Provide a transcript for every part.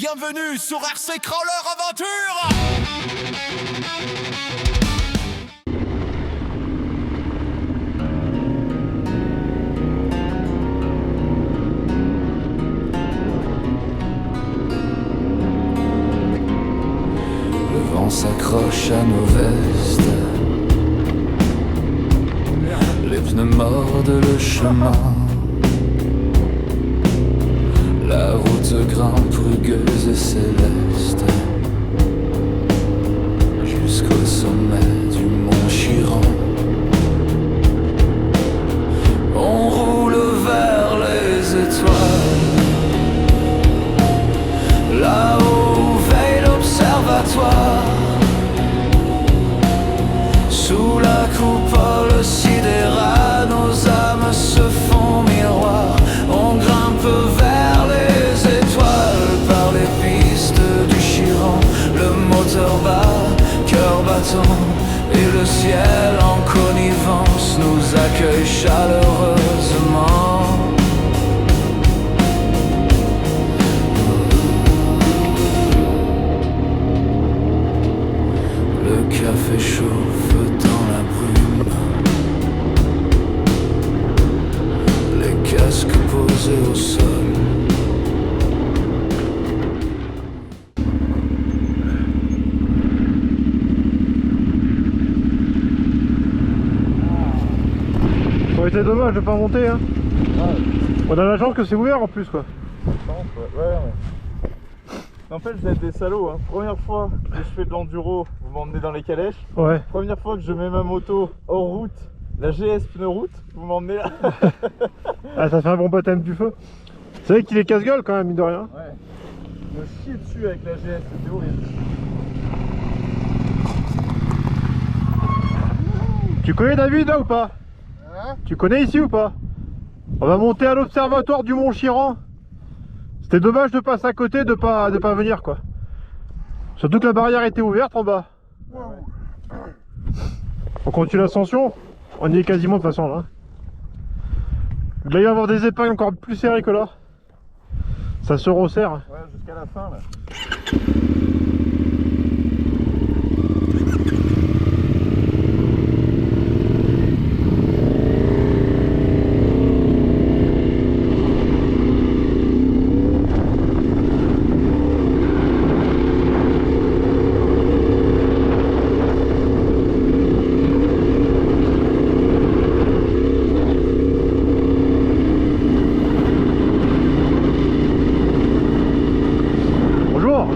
Bienvenue sur RC Crawler Aventure. Le vent s'accroche à nos vestes, les pneus mordent le chemin. La route grimpe rugueuse et céleste jusqu'au sommet du mont Chiron. On roule vers les étoiles. Là-haut veille l'observatoire. Sous la coupole sidérale, nos âmes se font miroir. On grimpe vers les étoiles par les pistes du Chiron. Le moteur bat, cœur battant, et le ciel en connivence nous accueille chaleureusement. Le café chauffe dans la brume, les casques posés au sol. Ça aurait été dommage de pas monter, hein. Ouais. On a la chance que c'est ouvert en plus, quoi. Ouais. En fait, vous êtes des salauds, hein. Première fois que je fais de l'enduro, vous m'emmenez dans les calèches. Ouais. Première fois que je mets ma moto hors route, la GS pneu route, vous m'emmenez là. Ah, ça fait un bon baptême du feu. C'est vrai qu'il est casse-gueule quand même, mine de rien. Ouais. Je me chie dessus avec la GS, c'était horrible. Tu connais David là ou pas? Hein? Tu connais ici ou pas? On va monter à l'observatoire du Mont Chiron. C'était dommage de passer à côté, de pas venir, quoi. Surtout que la barrière était ouverte en bas. On continue l'ascension. On y est quasiment de toute façon là. Il va y avoir des épingles encore plus serrées que là. Ça se resserre. Ouais, jusqu'à la fin là. Bonjour.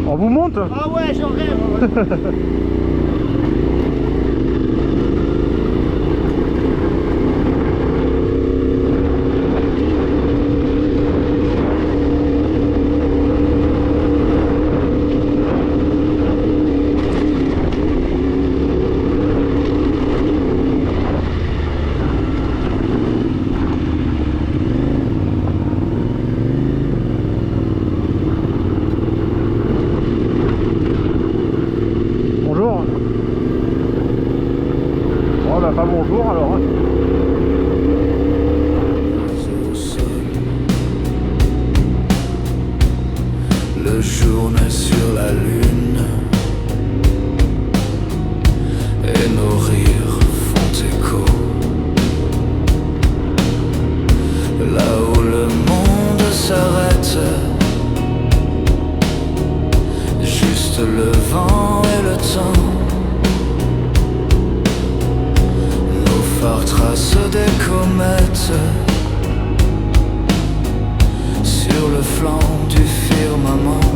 On vous monte? Ah ouais, j'en rêve. Bonjour. Bon bah pas bonjour alors. Au sol. Le jour naît sur la lune et nos rires font écho. Là où le monde s'arrête, juste le vent et le temps. Nos phares tracent des comètes sur le flanc du firmament.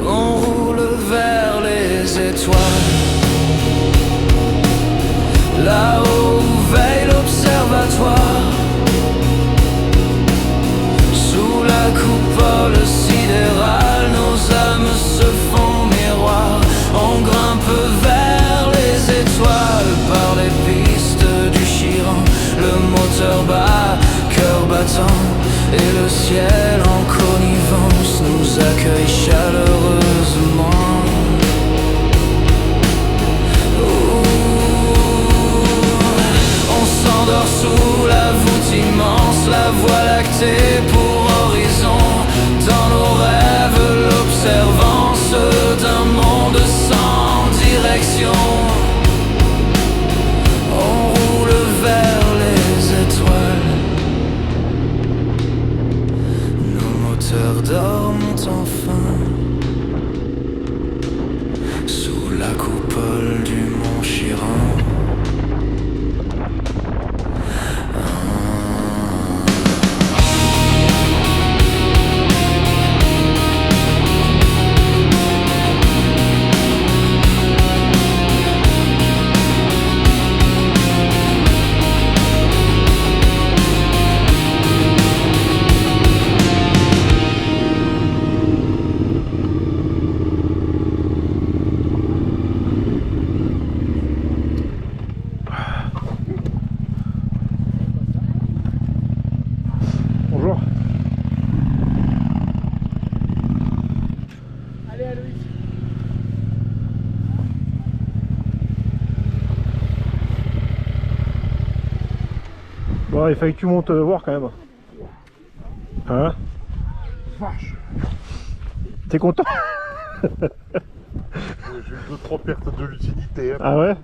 On roule vers les étoiles. Là-haut veille l'observatoire. Sous la coupole sidérale, nos âmes se font miroir. On grimpe vers les étoiles par les pistes du Chiron. Le moteur bat, cœur battant, et le ciel en connivence nous accueille chaleureusement. On s'endort sous la voûte immense, la voie lactée pour heures dorment enfin sous la coupole du mont Chiron. Bonjour. Allez, Aloïs. Bon, il fallait que tu montes voir quand même. Hein? Vache. T'es content? J'ai eu 2-3 pertes de lucidité. Hein. Ah ouais?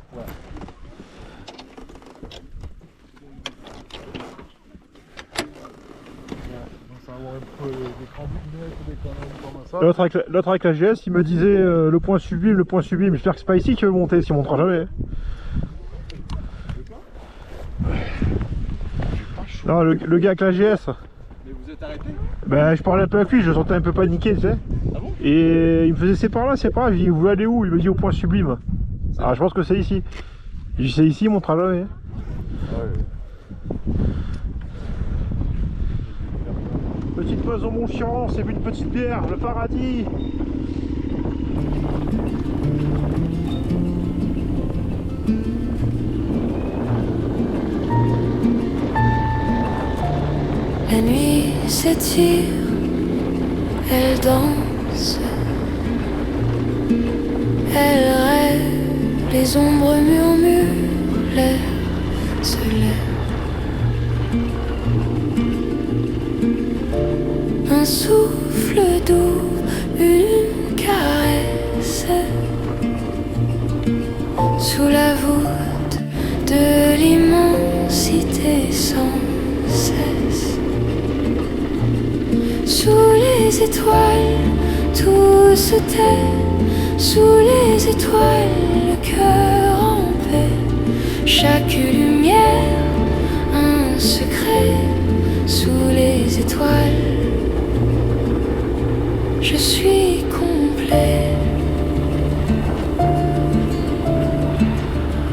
Ça va avoir un peu des crambulettes ou des conneries comme ça. L'autre avec la GS, il me disait le point sublime, j'espère que c'est pas ici qu'il veut monter, s'il montera jamais. Non, le gars avec la GS. Mais vous êtes arrêté? Ben je parlais un peu avec lui, je le sentais un peu paniqué, tu sais. Ah bon? Et il me faisait c'est par là, c'est par là, je dis vous voulez aller où? Il me dit au point sublime. Ah je pense que c'est ici. Je dis c'est ici, il montera jamais. Petite pause au Mont Chiron, c'est une petite bière, le paradis. La nuit s'étire, elle danse, elle rêve, les ombres murmurent, l'air se lève. Un souffle doux, une caresse, sous la voûte de l'immensité sans cesse. Sous les étoiles, tout se tait. Sous les étoiles, le cœur en paix. Chaque lumière, un secret. Sous les étoiles, je suis complet.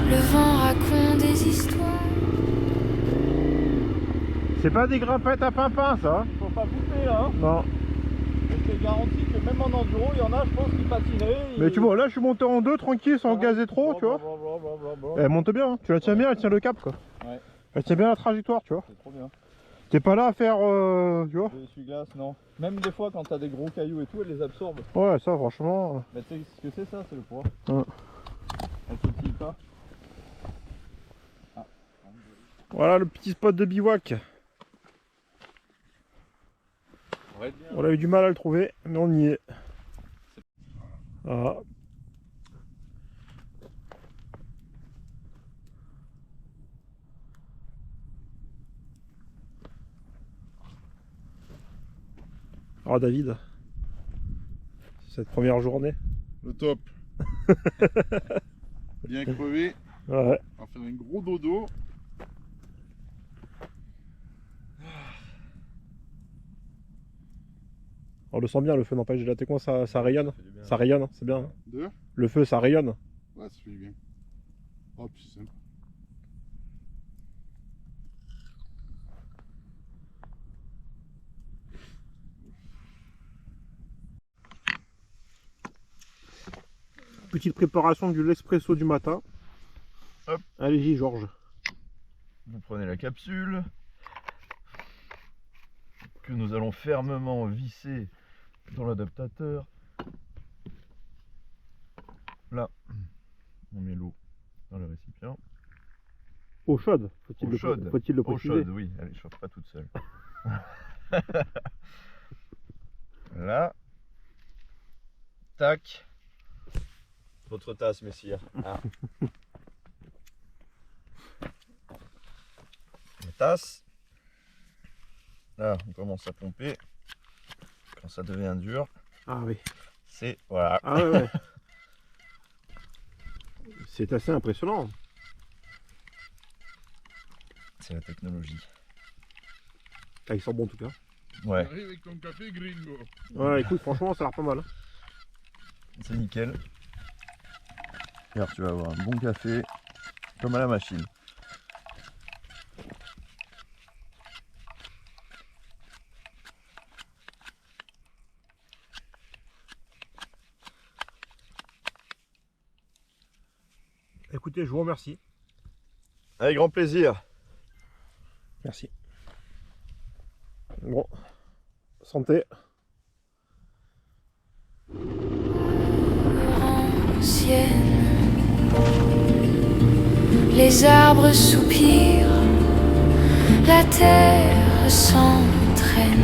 Le vent raconte des histoires. C'est pas des grimpettes à pimpin ça? Faut pas goûter là. Hein. Non. Je te garantis que même en enduro, il y en a, je pense, qui patineraient. Mais tu vois, là je suis monté en deux tranquille sans gazer trop, tu vois. Elle monte bien, hein. Tu la tiens bien, elle tient le cap quoi. Ouais. Elle tient bien la trajectoire, tu vois. C'est trop bien. T'es pas là à faire, tu vois. Les essuie-glaces, non. Même des fois, quand t'as des gros cailloux et tout, elle les absorbe. Ouais, ça franchement. Mais tu sais ce que c'est ça, c'est le poids. Ouais. Elle sautille pas. Voilà le petit spot de bivouac. On a eu du mal à le trouver, mais on y est. Voilà. Alors David, cette première journée. Le top. Bien crevé. Ouais. On va faire un gros dodo. On le sent bien le feu, n'empêche, là t'es con, ça rayonne. Ça rayonne, c'est bien. Hein. Deux. Le feu, ça rayonne. Ouais, ça fait du bien. Oh, puis c'est sympa. Petite préparation de l'espresso du matin. Hop. Allez-y Georges. Vous prenez la capsule que nous allons fermement visser dans l'adaptateur. Là, on met l'eau dans le récipient. Eau chaude, faut-il le Eau préciser. chaude, oui, elle ne chauffe pas toute seule. Là. Tac. Votre tasse, messire. Ah. La tasse. Là, on commence à pomper. quand ça devient dur, Ah oui. c'est voilà. Ah ouais, ouais. C'est assez impressionnant. C'est la technologie. Ah, il sent bon en tout cas. Ouais, Arrive avec ton café gringo. Ouais, écoute, franchement, ça a l'air pas mal. Hein. c'est nickel. Alors tu vas avoir un bon café comme à la machine. Écoutez, je vous remercie. Avec grand plaisir. Merci. Bon, santé. Ancienne. Les arbres soupirent, la terre s'entraîne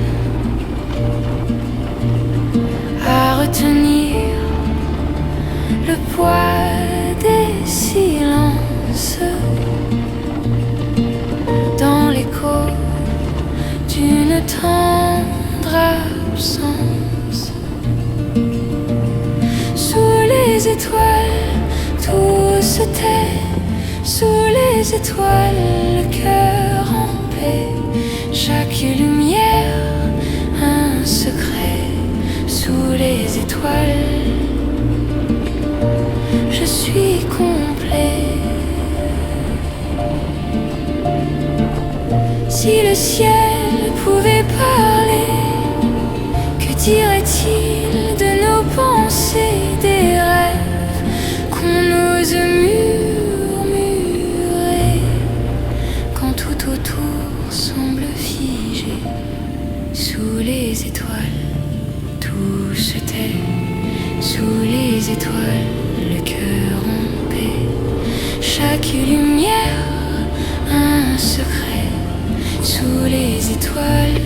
à retenir le poids des silences dans l'écho d'une tendre absence. Sous les étoiles, tout se tait. Sous les étoiles, le cœur en paix. Chaque lumière, un secret. Sous les étoiles, je suis complet. Si le ciel pouvait parler, que dirait-il de nos pensées, des rêves qu'on ose murmurer quand tout autour semble figé? Sous les étoiles, tout se tait. Sous les étoiles, le cœur en paix. Chaque lumière, un secret. Sous les étoiles,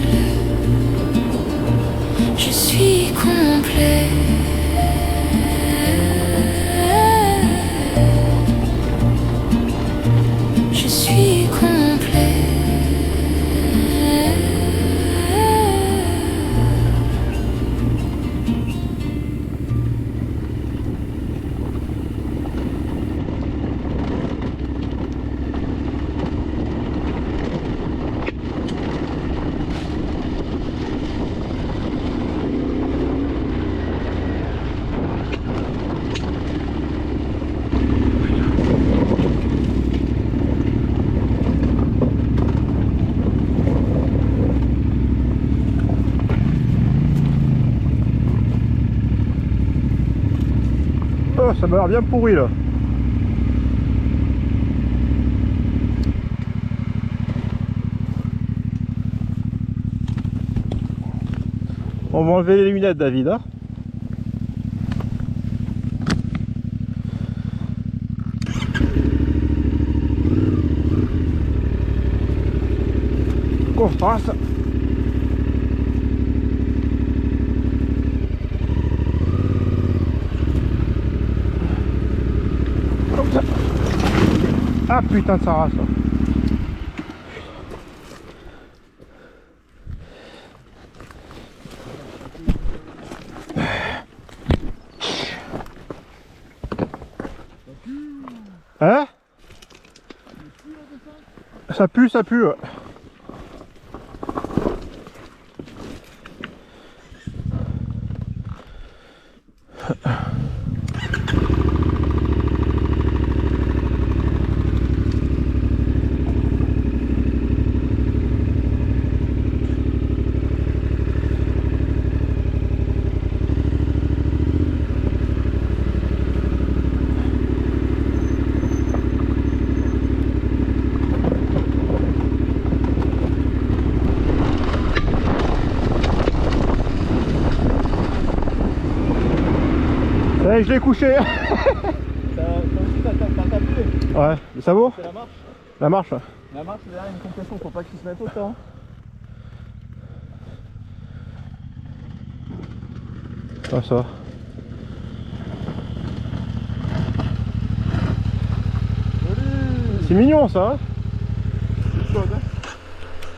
je suis complet. Je suis complet. Oh, ça m'a l'air bien pourri là. On va enlever les lunettes, David. Hein. Qu'on fasse. Comme ça. Ah putain de sa race. Hein? Ça pue, ça pue. Ouais. Allez, je l'ai couché. T'as tapé. Ouais, mais ça vaut? C'est la marche. La marche. Ouais. La marche, derrière une compression, faut pas qu'il se mette autant. Ah, ça va. C'est mignon ça, hein? C'est chaude, hein.